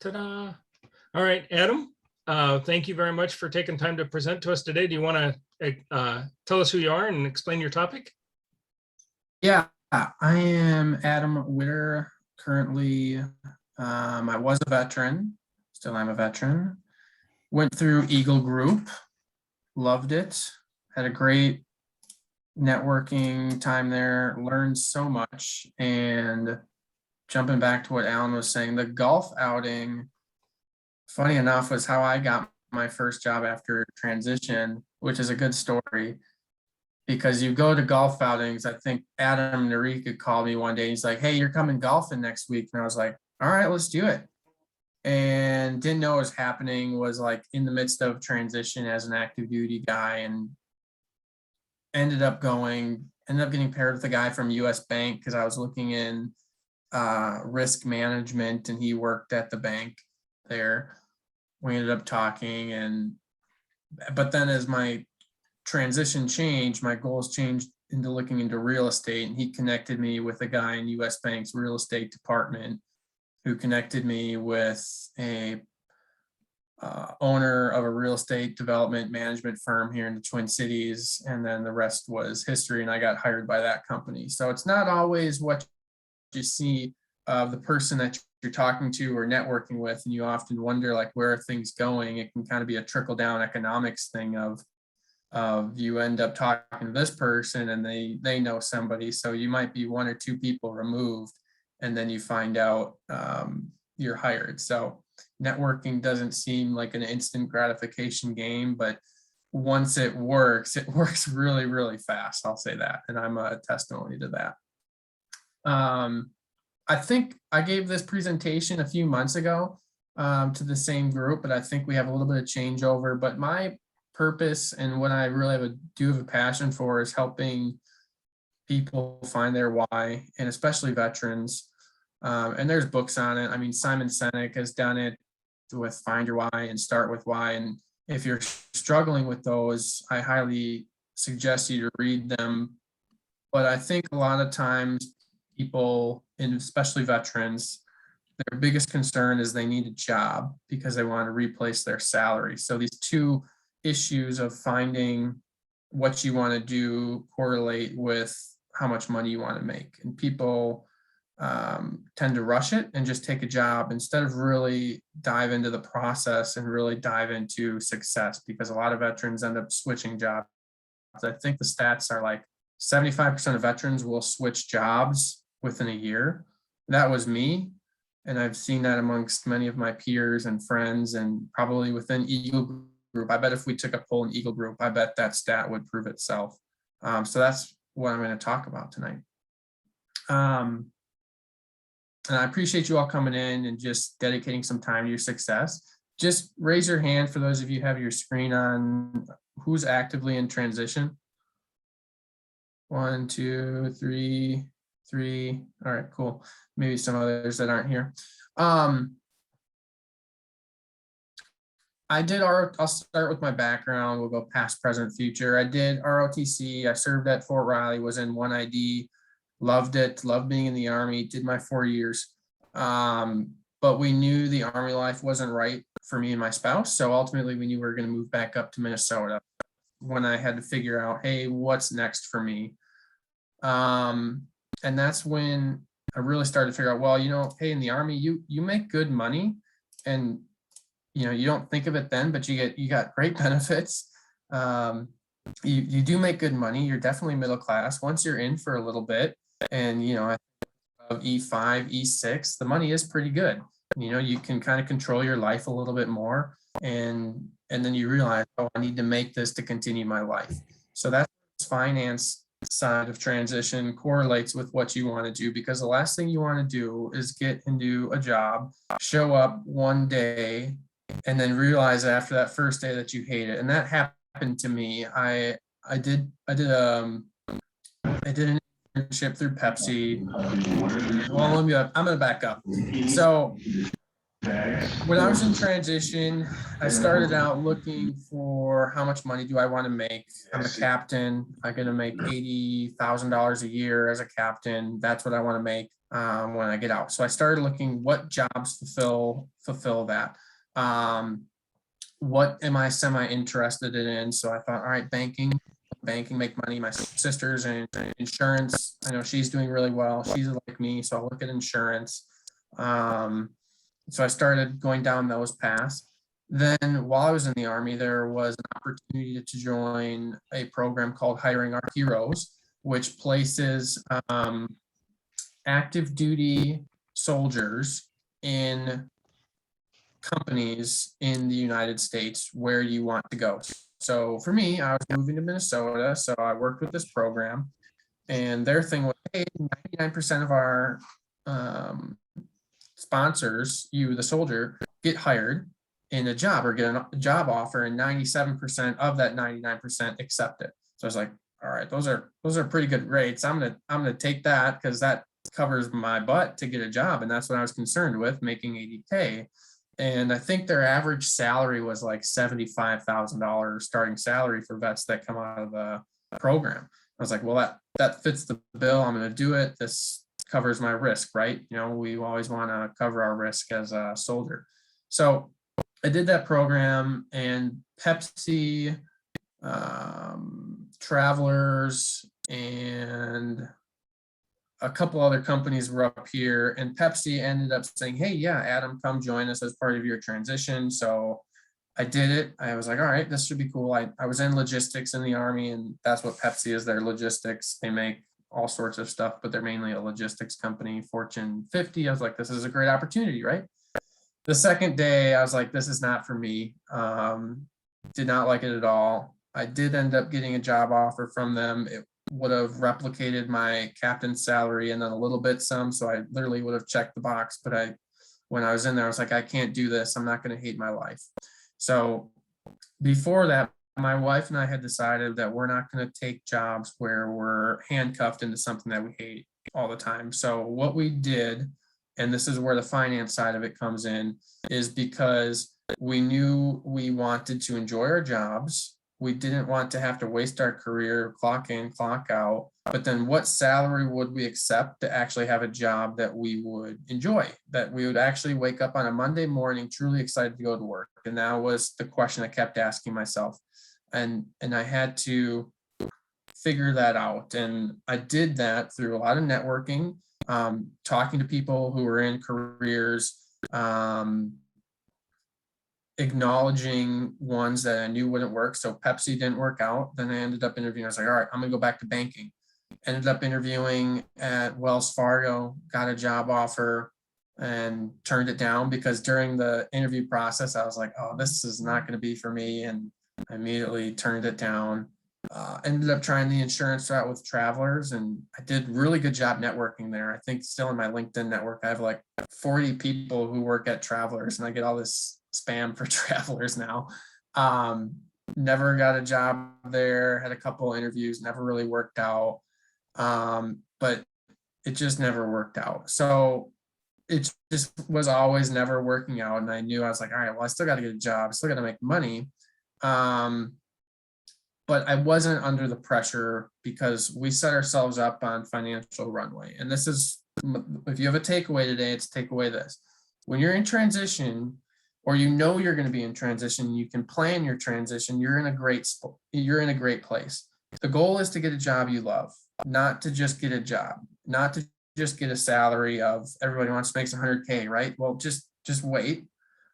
Ta-da. All right, Adam, thank you very much for taking time to present to us today. Do you want to tell us who you are and explain your topic? Yeah, I am Adam Witter. Currently, I was a veteran, still am a veteran. Went through Eagle Group, loved it, had a great networking time there, learned so much. And jumping back to what Alan was saying, the golf outing, funny enough, was how I got my first job after transition, which is a good story because you go to golf outings. I think Adam Narika called me one day. He's like, "Hey, you're coming golfing next week." And I was like, "All right, let's do it." And didn't know what was happening, was like in the midst of transition as an active duty guy, and ended up getting paired with a guy from US Bank because I was looking in risk management and he worked at the bank there. We ended up talking, but then as my transition changed, my goals changed into looking into real estate, and he connected me with a guy in US Bank's real estate department who connected me with a owner of a real estate development management firm here in the Twin Cities, and then the rest was history, and I got hired by that company. So it's not always what you see of the person that you're talking to or networking with, and you often wonder like, where are things going? It can kind of be a trickle down economics thing of you end up talking to this person and they know somebody, so you might be one or two people removed, and then you find out you're hired. So networking doesn't seem like an instant gratification game, but once it works really, really fast. I'll say that, and I'm a testimony to that. I think I gave this presentation a few months ago to the same group, but I think we have a little bit of changeover. But my purpose and what I really have a passion for is helping people find their why, and especially veterans. And there's books on it. I mean, Simon Sinek has done it with Find Your Why and Start With Why. And if you're struggling with those, I highly suggest you to read them. But I think a lot of times people, and especially veterans, their biggest concern is they need a job because they want to replace their salary. So these two issues of finding what you want to do correlate with how much money you want to make. And people tend to rush it and just take a job instead of really dive into the process and really dive into success, because a lot of veterans end up switching jobs. I think the stats are like 75% of veterans will switch jobs within a year. That was me. And I've seen that amongst many of my peers and friends, and probably within Eagle Group. I bet if we took a poll in Eagle Group, I bet that stat would prove itself. So that's what I'm going to talk about tonight. And I appreciate you all coming in and just dedicating some time to your success. Just raise your hand for those of you who have your screen on, who's actively in transition. 1, 2, 3. All right, cool. Maybe some others that aren't here. I'll start with my background. We'll go past, present, future. I did ROTC. I served at Fort Riley, was in 1ID, loved it, loved being in the Army, did my 4 years. But we knew the Army life wasn't right for me and my spouse. So ultimately we knew we were going to move back up to Minnesota when I had to figure out, hey, what's next for me? And that's when I really started to figure out, well, hey, in the Army, you make good money, and you don't think of it then, but you got great benefits. You do make good money. You're definitely middle class. Once you're in for a little bit, and of E5, E6, the money is pretty good. You can kind of control your life a little bit more, and then you realize, oh, I need to make this to continue my life. So that's finance side of transition correlates with what you want to do, because the last thing you want to do is get into a job, show up one day, and then realize after that first day that you hate it. And that happened to me. I did an internship through Pepsi. Well, I'm going to back up. So when I was in transition, I started out looking for how much money do I want to make. I'm a captain. I'm going to make $80,000 a year as a captain. That's what I want to make. when I get out. So I started looking what jobs fulfill that. What am I semi-interested in? So I thought, all right, banking make money. My sister's in insurance. I know she's doing really well. She's like me, so I'll look at insurance. So I started going down those paths. Then while I was in the Army, there was an opportunity to join a program called Hiring Our Heroes, which places active duty soldiers in companies in the United States where you want to go. So for me, I was moving to Minnesota, so I worked with this program, and their thing was, hey, 99% of our sponsors, you, the soldier, get hired in a job or get a job offer, and 97% of that 99% accept it. So I was like, all right, those are pretty good rates. I'm gonna take that because that covers my butt to get a job, and that's what I was concerned with, making 80K. And I think their average salary was like $75,000 starting salary for vets that come out of the program. I was like, well, that fits the bill. I'm going to do it. This covers my risk, right? You know, we always want to cover our risk as a soldier. So I did that program, and Pepsi, Travelers, and a couple other companies were up here, and Pepsi ended up saying, hey, yeah, Adam, come join us as part of your transition. So I did it. I was like, all right, this should be cool. I was in logistics in the Army, and that's what Pepsi is, their logistics. They make all sorts of stuff, but they're mainly a logistics company, Fortune 50. I was like, this is a great opportunity, right? The second day, I was like, this is not for me. Did not like it at all. I did end up getting a job offer from them. It would have replicated my captain's salary and then a little bit some. So I literally would have checked the box. But when I was in there, I was like, I can't do this. I'm not going to hate my life. So before that, my wife and I had decided that we're not going to take jobs where we're handcuffed into something that we hate all the time. So what we did, and this is where the finance side of it comes in, is because we knew we wanted to enjoy our jobs. We didn't want to have to waste our career, clock in, clock out. But then what salary would we accept to actually have a job that we would enjoy, that we would actually wake up on a Monday morning truly excited to go to work? And that was the question I kept asking myself. And I had to figure that out. And I did that through a lot of networking, talking to people who were in careers, acknowledging ones that I knew wouldn't work. So Pepsi didn't work out. Then I ended up interviewing. I was like, all right, I'm gonna go back to banking. Ended up interviewing at Wells Fargo, got a job offer, and turned it down because during the interview process, I was like, oh, this is not going to be for me. And I immediately turned it down. Ended up trying the insurance route with Travelers, and I did really good job networking there. I think still in my LinkedIn network, I have like 40 people who work at Travelers, and I get all this spam for Travelers now. Never got a job there, had a couple interviews, never really worked out. But it just never worked out. So it just was always never working out. And I knew, I was like, all right, well, I still got to get a job. I still got to make money. But I wasn't under the pressure because we set ourselves up on financial runway. And this is, if you have a takeaway today, it's takeaway this. When you're in transition, or you know you're going to be in transition, you can plan your transition, you're in a great place. The goal is to get a job you love, not to just get a job, not to just get a salary of everybody wants to make 100K, right? Well, just wait.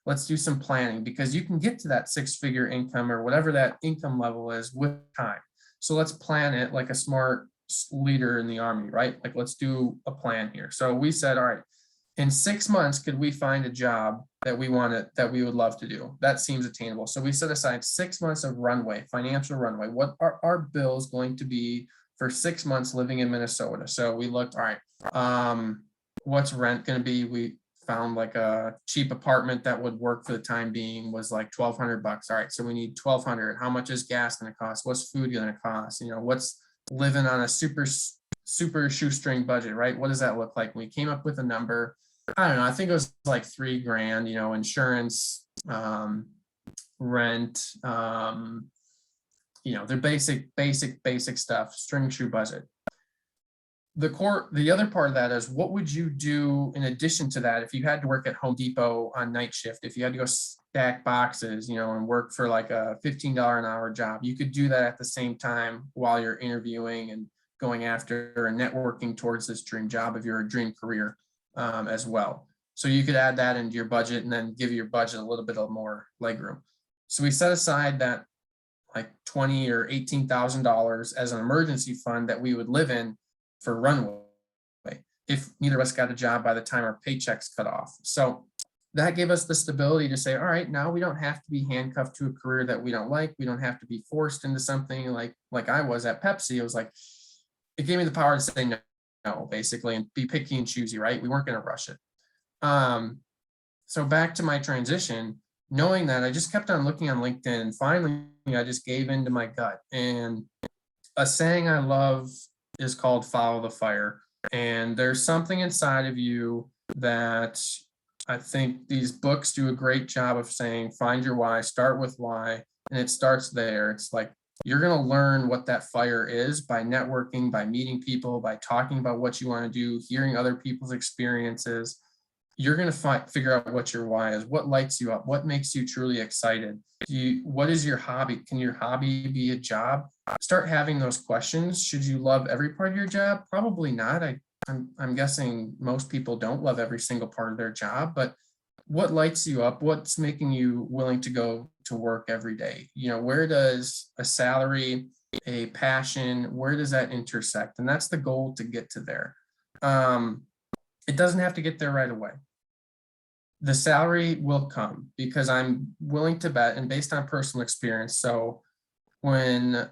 Let's do some planning, because you can get to that 6-figure income or whatever that income level is with time. So let's plan it like a smart leader in the Army, right? Like, let's do a plan here. So we said, all right, in 6 months, could we find a job that we would love to do? That seems attainable. So we set aside 6 months of runway, financial runway. What are our bills going to be for 6 months living in Minnesota? So we looked, all right, what's rent going to be? We found like a cheap apartment that would work for the time being, was like $1,200. All right, so we need $1,200. How much is gas going to cost? What's food going to cost? You know, what's living on a super shoestring budget, right? What does that look like? We came up with a number. I don't know, I think it was like $3,000, you know, insurance, rent, you know, their basic stuff, string shoe budget. the other part of that is, what would you do in addition to that if you had to work at Home Depot on night shift? If you had to go stack boxes, and work for like a $15 an hour job, you could do that at the same time while you're interviewing and going after and networking towards this dream job of your dream career, as well. So you could add that into your budget and then give your budget a little bit of more legroom. So we set aside that like $20,000 or $18,000 as an emergency fund that we would live in for runway if neither of us got a job by the time our paychecks cut off. So that gave us the stability to say, all right, now we don't have to be handcuffed to a career that we don't like. We don't have to be forced into something like I was at Pepsi. It was like, it gave me the power to say no, basically, and be picky and choosy, right? We weren't going to rush it. So back to my transition, knowing that, I just kept on looking on LinkedIn, and finally I just gave into my gut. And a saying I love is called follow the fire. And there's something inside of you that I think these books do a great job of saying, find your why, start with why. And it starts there. It's like, you're going to learn what that fire is by networking, by meeting people, by talking about what you want to do, hearing other people's experiences. You're going to figure out what your why is, what lights you up, what makes you truly excited. What is your hobby? Can your hobby be a job? Start having those questions. Should you love every part of your job? Probably not. I'm guessing most people don't love every single part of their job, but what lights you up? What's making you willing to go to work every day? Where does a salary, a passion, where does that intersect? And that's the goal, to get to there. It doesn't have to get there right away. The salary will come, because I'm willing to bet, and based on personal experience. So when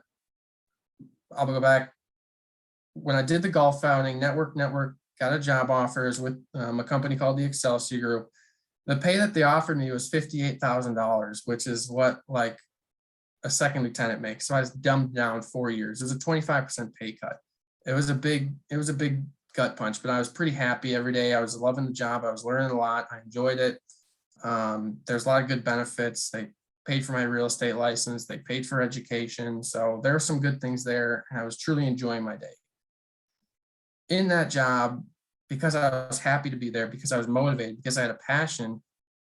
I'll go back, when I did the golf outing, network, got a job offers with a company called the Excelsior Group. The pay that they offered me was $58,000, which is what like a second lieutenant makes. So I was dumbed down 4 years. It was a 25% pay cut. It was a big gut punch, but I was pretty happy every day. I was loving the job. I was learning a lot. I enjoyed it. There's a lot of good benefits. They paid for my real estate license. They paid for education. So there were some good things there, and I was truly enjoying my day. In that job, because I was happy to be there, because I was motivated, because I had a passion,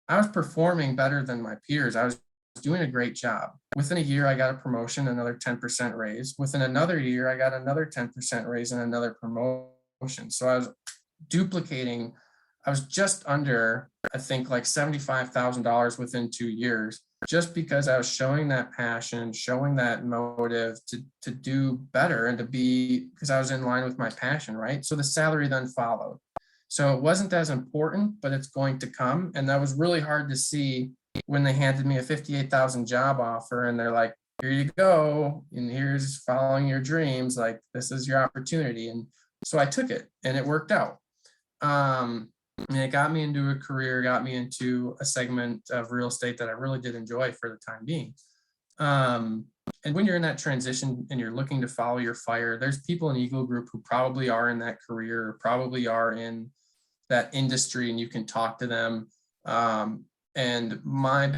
I was performing better than my peers. I was doing a great job. Within a year, I got a promotion, another 10% raise. Within another year, I got another 10% raise and another promotion. So I was duplicating. I was just under, I think, like $75,000 within 2 years, just because I was showing that passion, showing that motive to do better, and because I was in line with my passion, right? So the salary then followed. So it wasn't as important, but it's going to come. And that was really hard to see when they handed me a $58,000 job offer, and they're like, here you go, and here's following your dreams, like this is your opportunity. And so I took it, and it worked out. And it got me into a career, got me into a segment of real estate that I really did enjoy for the time being. And when you're in that transition and you're looking to follow your fire, there's people in Eagle Group who probably are in that career, probably are in that industry, and you can talk to them. And my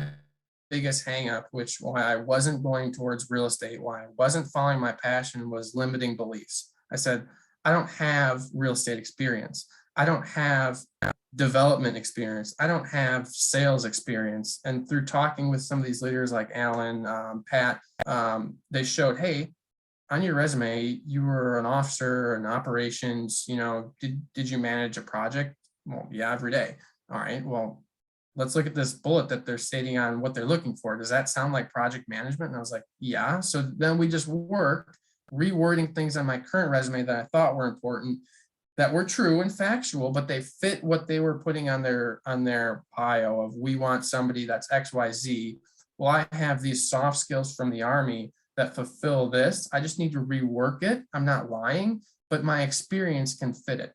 biggest hangup, why I wasn't going towards real estate, why I wasn't following my passion, was limiting beliefs. I said, I don't have real estate experience. I don't have development experience. I don't have sales experience. And through talking with some of these leaders like Alan, Pat, they showed, hey, on your resume, you were an officer in operations. Did you manage a project? Well, yeah, every day. All right, well, let's look at this bullet that they're stating on what they're looking for. Does that sound like project management? And I was like, yeah. So then we just worked, rewording things on my current resume that I thought were important, that were true and factual, but they fit what they were putting on their bio of, we want somebody that's XYZ. Well, I have these soft skills from the Army that fulfill this. I just need to rework it. I'm not lying, but my experience can fit it.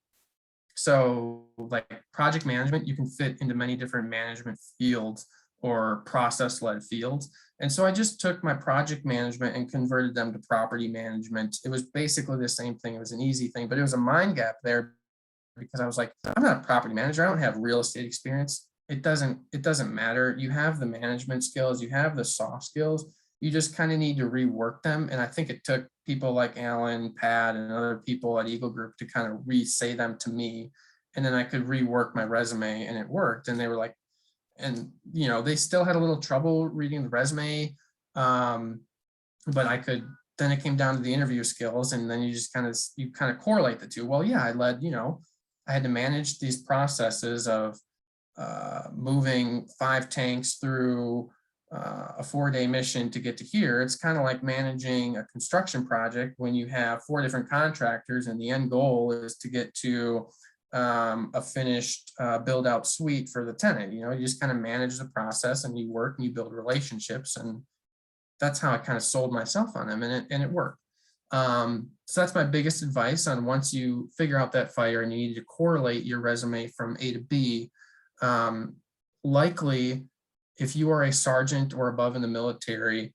So like project management, you can fit into many different management fields or process-led fields. And so I just took my project management and converted them to property management. It was basically the same thing. It was an easy thing, but it was a mind gap there, because I was like, I'm not a property manager. I don't have real estate experience. It doesn't matter. You have the management skills, you have the soft skills. You just kind of need to rework them. And I think it took people like Alan, Pat, and other people at Eagle Group to kind of re-say them to me. And then I could rework my resume and it worked. And they were like, and they still had a little trouble reading the resume. But I could, then it came down to the interview skills, and then you kind of correlate the two. Well, yeah, I had to manage these processes of moving 5 tanks through a 4-day mission to get to here. It's kind of like managing a construction project when you have 4 different contractors and the end goal is to get to a finished build out suite for the tenant. You just kind of manage the process and you work and you build relationships, and that's how I kind of sold myself on them, and it worked. So that's my biggest advice on once you figure out that fire and you need to correlate your resume from A to B. Likely, if you are a sergeant or above in the military,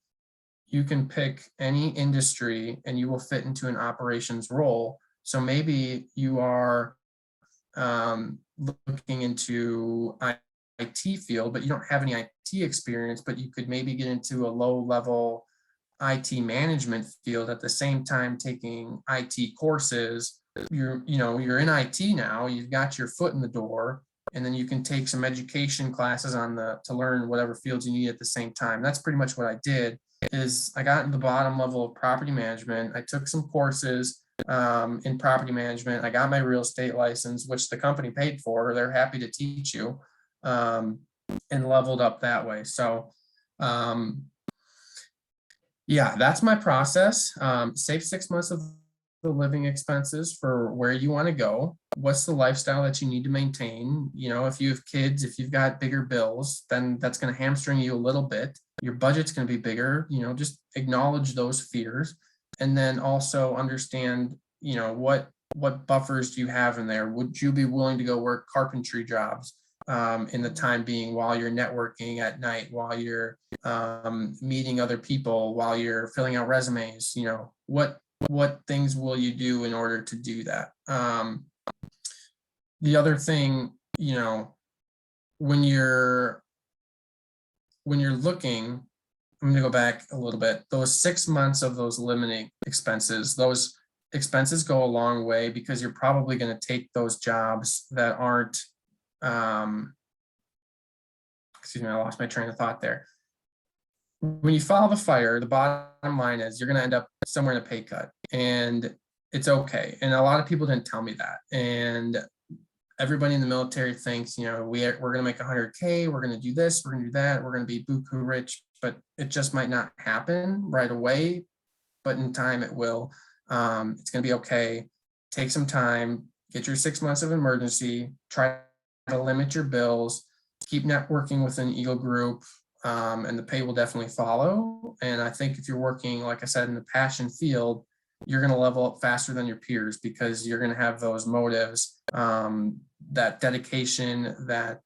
you can pick any industry and you will fit into an operations role. So maybe you are looking into IT field, but you don't have any IT experience, but you could maybe get into a low level IT management field at the same time taking IT courses. You're in IT now, you've got your foot in the door, and then you can take some education classes to learn whatever fields you need at the same time. That's pretty much what I did. Is I got in the bottom level of property management. I took some courses in property management. I got my real estate license, which the company paid for. They're happy to teach you, and leveled up that way. So yeah, that's my process. Save 6 months of the living expenses for where you want to go. What's the lifestyle that you need to maintain? If you have kids, if you've got bigger bills, then that's going to hamstring you a little bit. Your budget's going to be bigger. Just acknowledge those fears, and then also understand, what buffers do you have in there? Would you be willing to go work carpentry jobs in the time being while you're networking at night, while you're meeting other people, while you're filling out resumes? What things will you do in order to do that? The other thing, when you're looking, I'm going to go back a little bit. Those 6 months of those limiting expenses, those expenses go a long way, because you're probably going to take those jobs that aren't, excuse me, I lost my train of thought there. When you follow the fire, the bottom line is you're going to end up somewhere in a pay cut, and it's okay. And a lot of people didn't tell me that. And everybody in the military thinks, we're going to make 100K, we're going to do this, we're going to do that, we're going to be buku rich, but it just might not happen right away, but in time it will. It's going to be okay. Take some time, get your 6 months of emergency, try to limit your bills, keep networking within Eagle Group, and the pay will definitely follow. And I think if you're working, like I said, in the passion field, you're going to level up faster than your peers, because you're going to have those motives, that dedication, that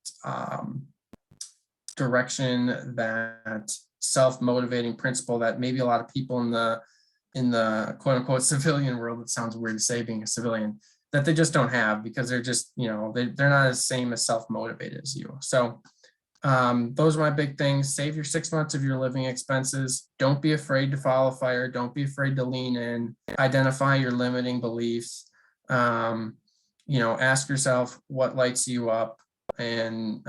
direction, that self-motivating principle that maybe a lot of people in the quote unquote civilian world, it sounds weird to say being a civilian, that they just don't have, because they're just, they're not as same as self-motivated as you. So those are my big things. Save your 6 months of your living expenses. Don't be afraid to follow fire. Don't be afraid to lean in. Identify your limiting beliefs. Ask yourself what lights you up, and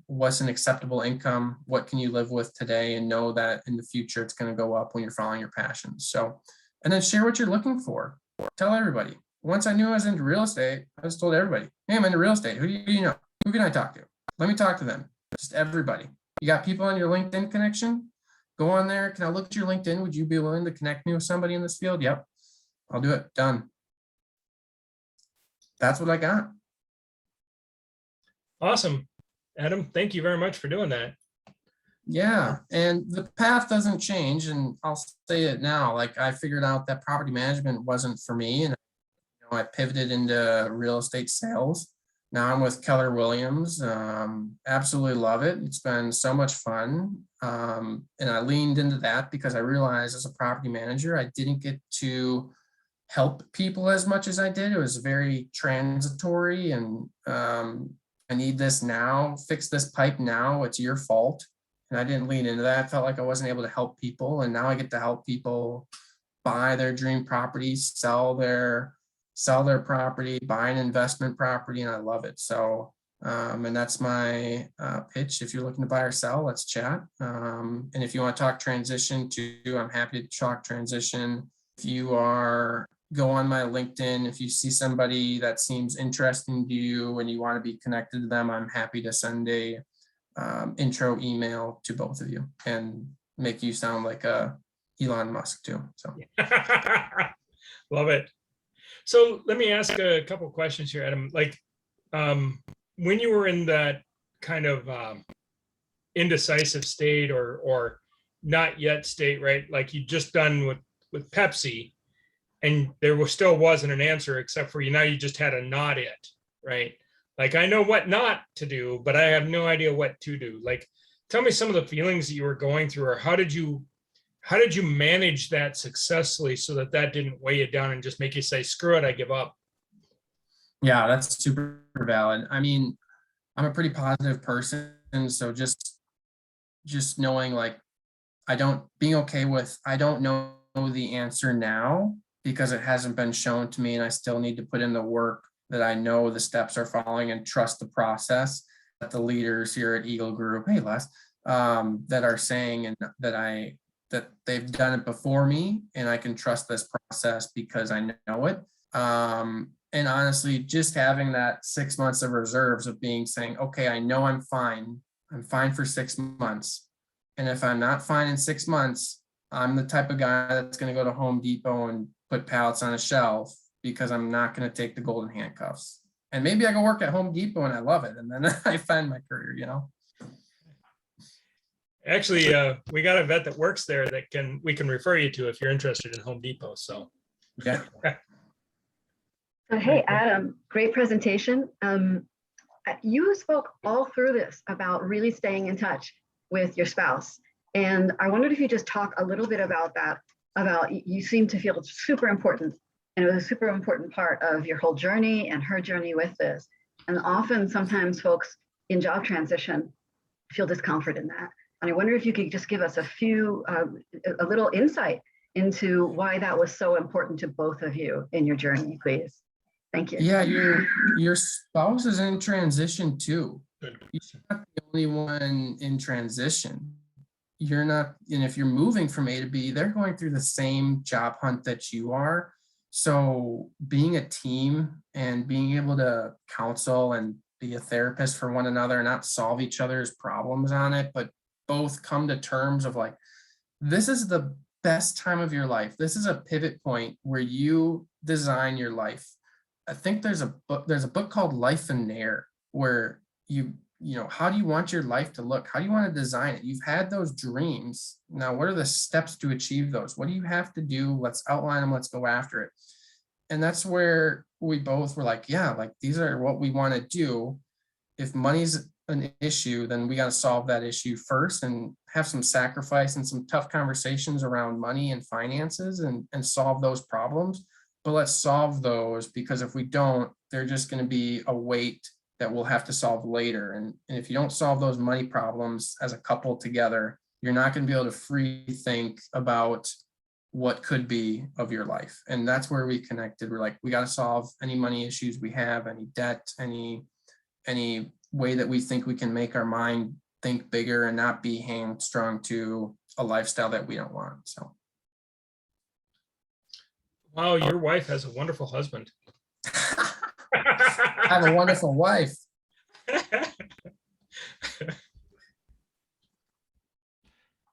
what's an acceptable income? What can you live with today? And know that in the future it's going to go up when you're following your passions. So, and then share what you're looking for. Tell everybody. Once I knew I was into real estate, I just told everybody, hey, I'm into real estate. Who do you know? Who can I talk to? Let me talk to them. Just everybody. You got people on your LinkedIn connection? Go on there. Can I look at your LinkedIn? Would you be willing to connect me with somebody in this field? Yep. I'll do it. Done. That's what I got. Awesome. Adam, thank you very much for doing that. Yeah. And the path doesn't change. And I'll say it now. Like, I figured out that property management wasn't for me. And I pivoted into real estate sales. Now I'm with Keller Williams. Absolutely love it. It's been so much fun. And I leaned into that because I realized as a property manager, I didn't get to help people as much as I did. It was very transitory, and I need this now, fix this pipe now, it's your fault. and I didn't lean into that. I felt like I wasn't able to help people, and now I get to help people buy their dream property, sell their property, buy an investment property, and I love it. So and that's my pitch. If you're looking to buy or sell, let's chat. And if you want to talk transition too, I'm happy to talk transition. If you are, go on my LinkedIn. If you see somebody that seems interesting to you and you want to be connected to them, I'm happy to send a intro email to both of you and make you sound like a Elon Musk too. So Love it. So let me ask a couple of questions here, Adam. Like, when you were in that kind of indecisive state or not yet state, right? Like you just done with Pepsi, and there still wasn't an answer except for now you just had a not it, right? Like I know what not to do, but I have no idea what to do. Like, tell me some of the feelings that you were going through, or how did you manage that successfully so that didn't weigh you down and just make you say, screw it, I give up? yeah, that's super valid. I mean, I'm a pretty positive person, so just knowing like being okay with I don't know the answer now because it hasn't been shown to me, and I still need to put in the work that I know the steps are following and trust the process that the leaders here at Eagle Group, hey Les, that are saying, and that they've done it before me, and I can trust this process because I know it. And honestly, just having that 6 months of reserves of saying, okay, I know I'm fine. I'm fine for 6 months. And if I'm not fine in 6 months, I'm the type of guy that's going to go to Home Depot and put pallets on a shelf because I'm not going to take the golden handcuffs. And maybe I go work at Home Depot and I love it. And then I find my career, you know? Actually, we got a vet that works there that we can refer you to if you're interested in Home Depot. So yeah. Hey, Adam, great presentation. You spoke all through this about really staying in touch with your spouse. And I wondered if you just talk a little bit about that, about you seem to feel it's super important. And it was a super important part of your whole journey and her journey with this. And often, sometimes folks in job transition feel discomfort in that. And I wonder if you could just give us a little insight into why that was so important to both of you in your journey, please. Thank you. Yeah, your spouse is in transition too. You're not the only one in transition. You're not, and if you're moving from A to B, they're going through the same job hunt that you are. So being a team and being able to counsel and be a therapist for one another, not solve each other's problems on it, but both come to terms of like, this is the best time of your life. This is a pivot point where you design your life. I think there's a book called Life in Air where you know, how do you want your life to look? How do you want to design it? You've had those dreams. Now, what are the steps to achieve those? What do you have to do? Let's outline them. Let's go after it. And that's where we both were like, yeah, like these are what we want to do. If money's an issue, then we got to solve that issue first and have some sacrifice and some tough conversations around money and finances and solve those problems. But let's solve those, because if we don't, they're just going to be a weight that we'll have to solve later. And if you don't solve those money problems as a couple together, you're not going to be able to free think about what could be of your life. And that's where we connected. We're like, we got to solve any money issues we have, any debt, any way that we think we can make our mind think bigger and not be hamstrung to a lifestyle that we don't want. So. Wow, your wife has a wonderful husband. I have a wonderful wife.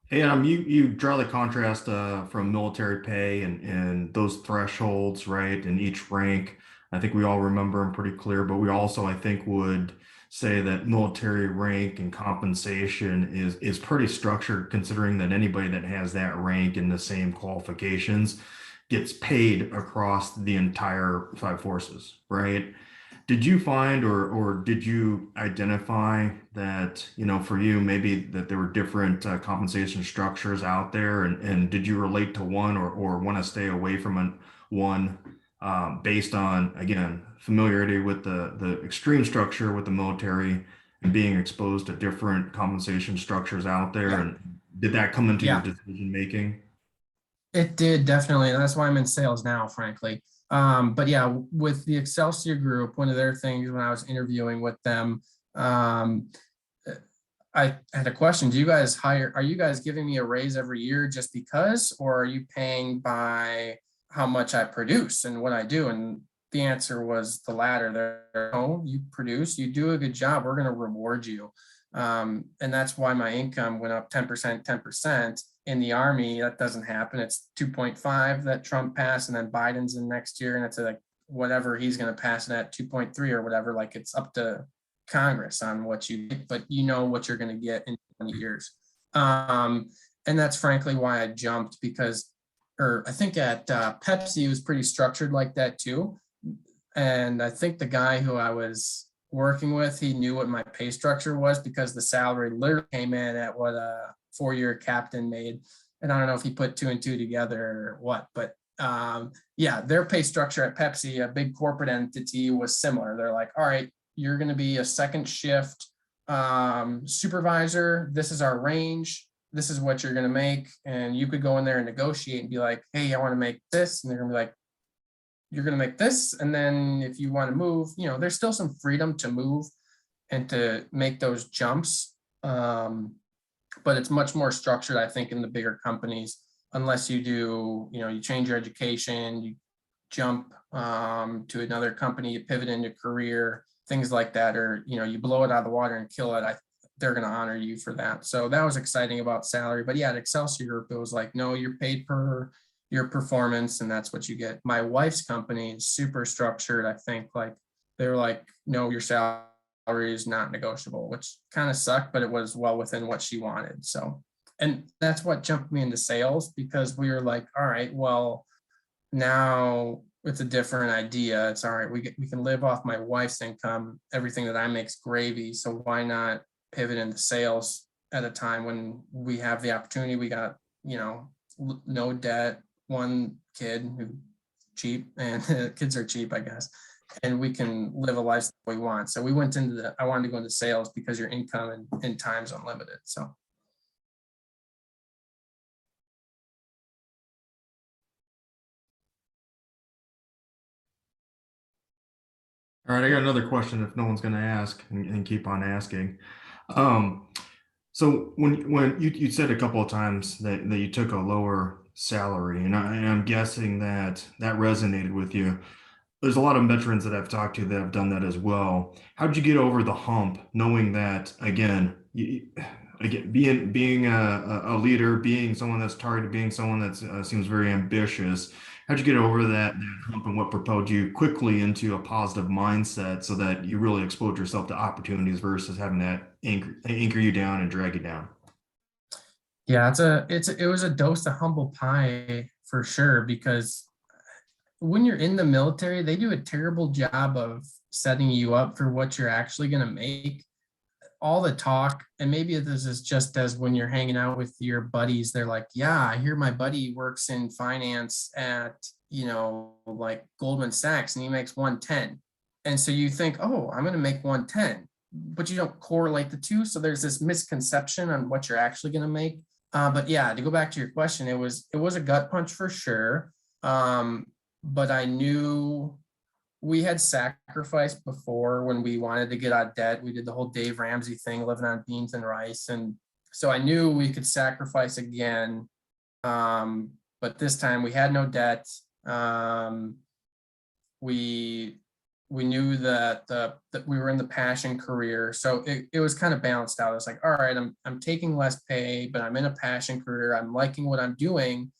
Hey, you draw the contrast from military pay and those thresholds, right? And each rank, I think we all remember them pretty clear, but we also, I think, would say that military rank and compensation is pretty structured, considering that anybody that has that rank and the same qualifications gets paid across the entire 5 forces, right? Did you find or did you identify that, you know, for you, maybe that there were different compensation structures out there, and did you relate to one or want to stay away from one based on, again, familiarity with the extreme structure with the military and being exposed to different compensation structures out there? Yeah. And did that come into your Yeah. decision making? It did definitely, and that's why I'm in sales now, frankly. But yeah, with the Excelsior Group, one of their things when I was interviewing with them, I had a question. Are you guys giving me a raise every year just because, or are you paying by how much I produce and what I do? And the answer was the latter. No, you produce, you do a good job, we're going to reward you. And that's why my income went up 10%, 10%. In the Army, that doesn't happen. It's 2.5 that Trump passed, and then Biden's in next year, and it's like whatever he's going to pass it at 2.3 or whatever. Like it's up to Congress on what you get, but you know what you're going to get in 20 years. And that's frankly why I jumped, because, or I think at Pepsi it was pretty structured like that too. And I think the guy who I was working with, he knew what my pay structure was because the salary literally came in at what a 4-year captain made. And I don't know if he put 2 and 2 together or what, but yeah, their pay structure at Pepsi, a big corporate entity, was similar. They're like, all right, you're going to be a second shift supervisor. This is our range. This is what you're going to make. And you could go in there and negotiate and be like, hey, I want to make this. And they're going to be like, you're going to make this. And then if you want to move, you know, there's still some freedom to move and to make those jumps. But it's much more structured, I think, in the bigger companies, unless you do, you know, you change your education, you jump to another company, you pivot into career, things like that, or, you know, you blow it out of the water and kill it. They're going to honor you for that. So that was exciting about salary. But yeah, at Excelsior Group, it was like, no, you're paid per your performance, and that's what you get. My wife's company is super structured. I think like they were like, no, your salary is not negotiable, which kind of sucked, but it was well within what she wanted. So, and that's what jumped me into sales, because we were like, all right, well, now it's a different idea. It's all right. We can live off my wife's income. Everything that I make's gravy. So why not pivot into sales at a time when we have the opportunity? We got, you know, no debt, one kid who cheap, and kids are cheap, I guess. And we can live a lifestyle we want. So we went into I wanted to go into sales because your income and time's unlimited. So. All right, I got another question if no one's going to ask, and keep on asking. So when you said a couple of times that you took a lower salary, and I'm guessing that resonated with you. There's a lot of veterans that I've talked to that have done that as well. How did you get over the hump, knowing that again, being a leader, being someone that's targeted, being someone that seems very ambitious? How'd you get over that hump, and what propelled you quickly into a positive mindset so that you really exposed yourself to opportunities versus having that anchor you down and drag you down? Yeah, it was a dose of humble pie for sure, because when you're in the military, they do a terrible job of setting you up for what you're actually going to make. All the talk, and maybe this is just as when you're hanging out with your buddies, they're like, yeah, I hear my buddy works in finance at, you know, like Goldman Sachs, and he makes 110. And so you think, oh, I'm going to make 110, but you don't correlate the two. So there's this misconception on what you're actually going to make. But yeah, to go back to your question, it was a gut punch for sure. But I knew we had sacrificed before when we wanted to get out of debt. We did the whole Dave Ramsey thing, living on beans and rice. And so I knew we could sacrifice again. But this time we had no debt. We knew that we were in the passion career. So it was kind of balanced out. It's like, all right, I'm taking less pay, but I'm in a passion career. I'm liking what I'm doing.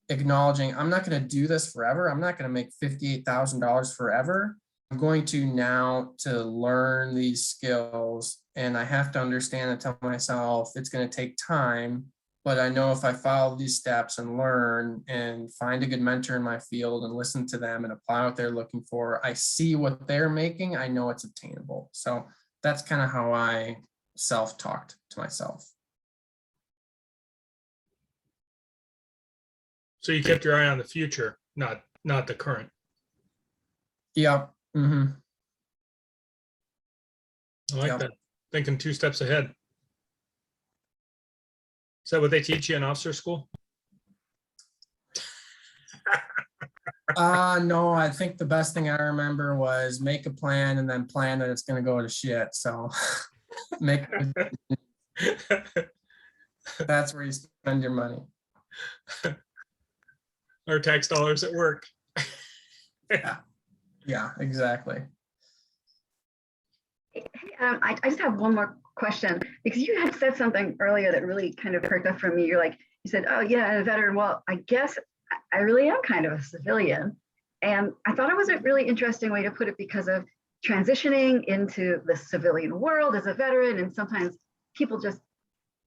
Acknowledging I'm not going to do this forever. I'm not going to make $58,000 forever. I'm going to now to learn these skills, and I have to understand and tell myself it's going to take time, but I know if I follow these steps and learn and find a good mentor in my field and listen to them and apply what they're looking for, I see what they're making, I know it's obtainable. So that's kind of how I self-talked to myself. So you kept your eye on the future, not the current. Yeah. Mm-hmm. I like Yep. that. thinking 2 steps ahead. Is that what they teach you in officer school? No, I think the best thing I remember was make a plan and then plan that it's gonna go to shit, so. Make, that's where you spend your money. Our tax dollars at work. Yeah, exactly. Hey, I just have one more question because you had said something earlier that really kind of perked up for me. You said, oh yeah, a veteran. Well, I guess I really am kind of a civilian. And I thought it was a really interesting way to put it because of transitioning into the civilian world as a veteran. And sometimes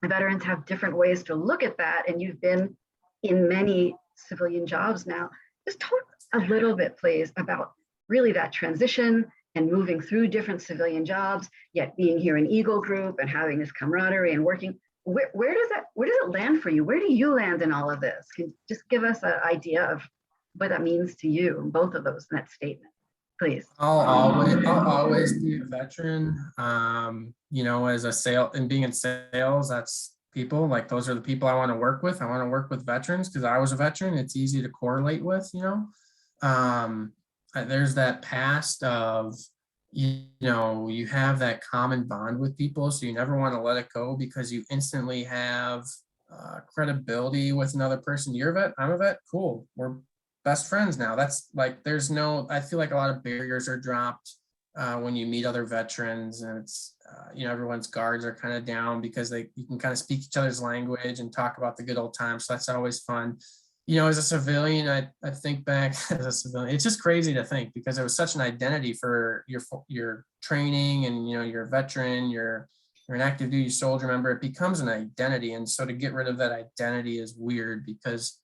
veterans have different ways to look at that. And you've been in many civilian jobs now. Just talk a little bit, please, about really that transition and moving through different civilian jobs, yet being here in Eagle Group and having this camaraderie and working. Where does it land for you? Where do you land in all of this? Can you just give us an idea of what that means to you, both of those in that statement, please? I'll always be a veteran. You know, as a sale and being in sales, that's people like those are the people I want to work with. I want to work with veterans because I was a veteran. It's easy to correlate with, you know. There's that past of, you know, you have that common bond with people, so you never want to let it go because you instantly have credibility with another person. You're a vet, I'm a vet, cool, we're best friends now. That's like, I feel like a lot of barriers are dropped when you meet other veterans, and it's you know, everyone's guards are kind of down because you can kind of speak each other's language and talk about the good old times. So that's always fun. You know, as a civilian, I think back as a civilian, it's just crazy to think because it was such an identity for your training, and you know, you're a veteran, you're an active duty soldier member. It becomes an identity, and so to get rid of that identity is weird because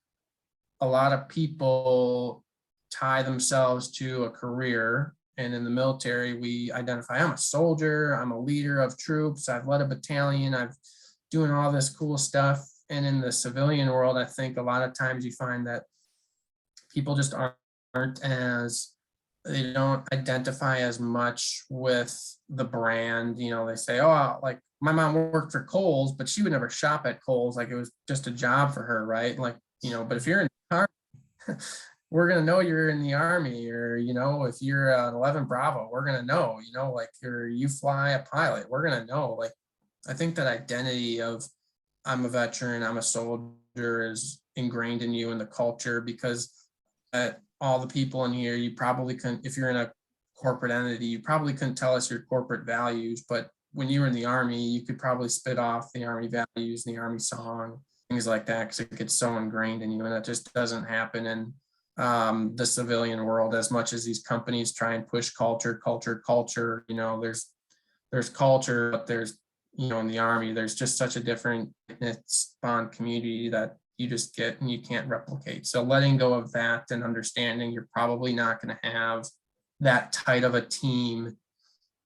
a lot of people tie themselves to a career. And in the military, we identify, I'm a soldier, I'm a leader of troops, I've led a battalion, I've doing all this cool stuff. And in the civilian world, I think a lot of times you find that people just they don't identify as much with the brand. You know, they say, oh, like my mom worked for Kohl's, but she would never shop at Kohl's. Like it was just a job for her, right? Like, you know, but if you're in the Army, we're going to know you're in the Army, or, you know, if you're an 11 Bravo, we're going to know, you know, like you fly a pilot, we're going to know. Like, I think that identity of I'm a veteran, I'm a soldier is ingrained in you in the culture, because all the people in here, you probably couldn't, if you're in a corporate entity, you probably couldn't tell us your corporate values, but when you were in the Army, you could probably spit off the Army values, the Army song, things like that, because it gets so ingrained in you, and that just doesn't happen in the civilian world as much as these companies try and push culture. You know, there's culture, but there's, you know, in the Army, there's just such a different bond community that you just get and you can't replicate. So letting go of that and understanding you're probably not going to have that tight of a team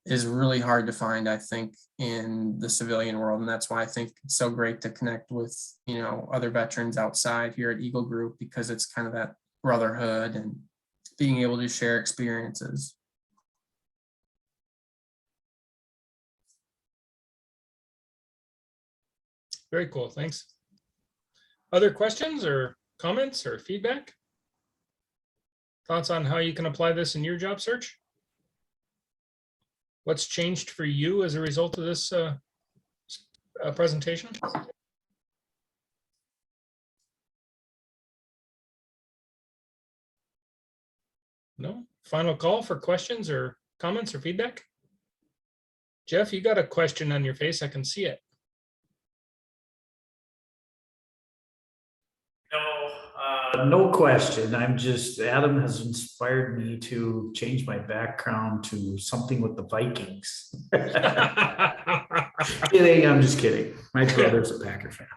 is really hard to find, I think, in the civilian world. And that's why I think it's so great to connect with, you know, other veterans outside here at Eagle Group, because it's kind of that brotherhood and being able to share experiences. Very cool. Thanks. Other questions or comments or feedback? Thoughts on how you can apply this in your job search? What's changed for you as a result of this presentation? No? Final call for questions or comments or feedback? Jeff, you got a question on your face. I can see it. No question. Adam has inspired me to change my background to something with the Vikings. Kidding, I'm just kidding. My brother's a Packer fan.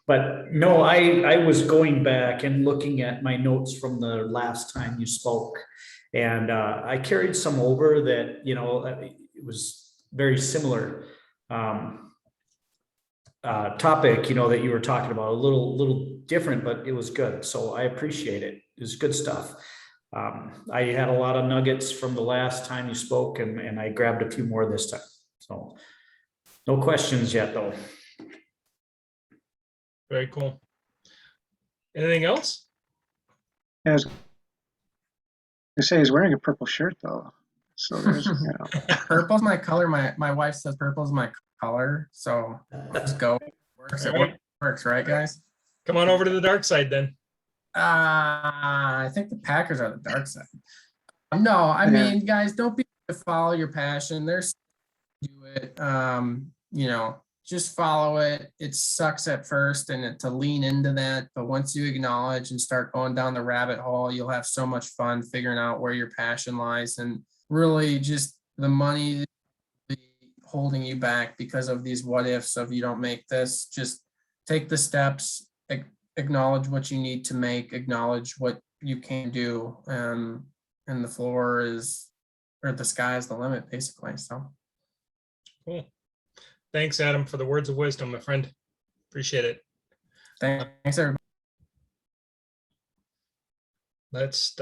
But no, I was going back and looking at my notes from the last time you spoke, and I carried some over that, you know, it was very similar topic, you know, that you were talking about, a little different, but it was good. So I appreciate it. It was good stuff. I had a lot of nuggets from the last time you spoke, and I grabbed a few more this time. So no questions yet, though. Very cool. Anything else? Yeah, I was gonna say he's wearing a purple shirt though. So there's, you know, Purple's my color. My wife says purple's my color. So let's go. Works. It All right. works, right, guys? Come on over to the dark side then. I think the Packers are the dark side. No, I Yeah. mean, guys, don't be to follow your passion. There's do it. You know, just follow it. It sucks at first and to lean into that, but once you acknowledge and start going down the rabbit hole, you'll have so much fun figuring out where your passion lies, and really just the money holding you back because of these what ifs of you don't make this. Just take the steps, acknowledge what you need to make, acknowledge what you can do, and the floor is, or the sky is the limit, basically. So Cool. Thanks, Adam, for the words of wisdom, my friend. Appreciate it. thanks, everybody. Let's